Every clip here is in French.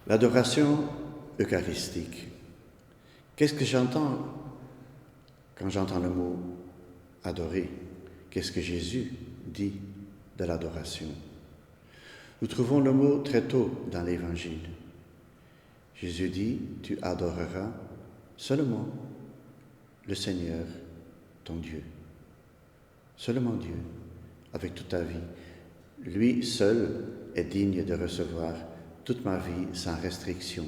L'adoration eucharistique. Qu'est-ce que j'entends quand j'entends le mot adorer? Qu'est-ce que Jésus dit de l'adoration? Nous trouvons le mot très tôt dans l'Évangile. Jésus dit, tu adoreras seulement le Seigneur, ton Dieu. Seulement Dieu, avec toute ta vie. Lui seul est digne de recevoir toute ma vie sans restriction.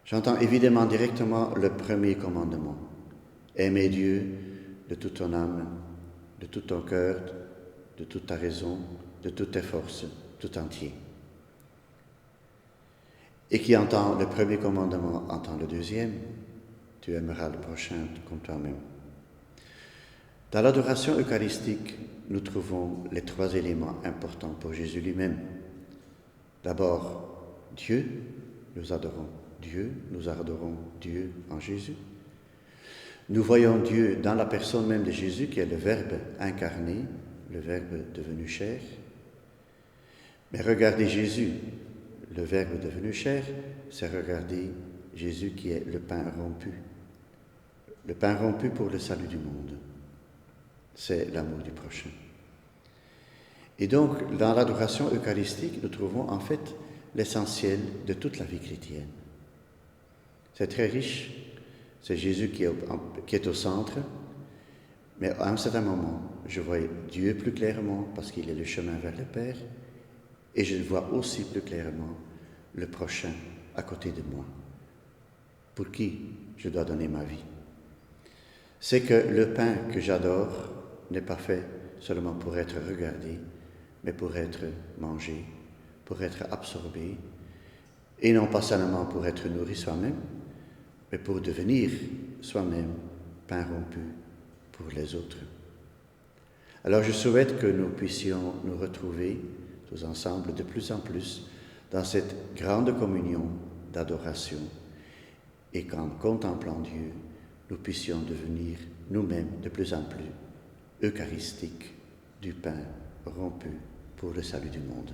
J'entends évidemment directement le premier commandement. Aimer Dieu de toute ton âme, de tout ton cœur, de toute ta raison, de toutes tes forces, tout entier. Et qui entend le premier commandement entend le deuxième. Tu aimeras le prochain comme toi-même. Dans l'adoration eucharistique, nous trouvons les trois éléments importants pour Jésus lui-même. D'abord, Dieu, nous adorons Dieu, nous adorons Dieu en Jésus. Nous voyons Dieu dans la personne même de Jésus, qui est le Verbe incarné, le Verbe devenu chair. Mais regarder Jésus, le Verbe devenu chair, c'est regarder Jésus qui est le pain rompu. Le pain rompu pour le salut du monde. C'est l'amour du prochain. Et donc, dans l'adoration eucharistique, nous trouvons en fait l'essentiel de toute la vie chrétienne. C'est très riche, c'est Jésus qui est au centre, mais à un certain moment, je vois Dieu plus clairement parce qu'il est le chemin vers le Père, et je vois aussi plus clairement le prochain à côté de moi, pour qui je dois donner ma vie. C'est que le pain que j'adore n'est pas fait seulement pour être regardé, mais pour être mangé, pour être absorbé, et non pas seulement pour être nourri soi-même, mais pour devenir soi-même pain rompu pour les autres. Alors je souhaite que nous puissions nous retrouver tous ensemble de plus en plus dans cette grande communion d'adoration et qu'en contemplant Dieu, nous puissions devenir nous-mêmes de plus en plus eucharistiques du pain rompu pour le salut du monde.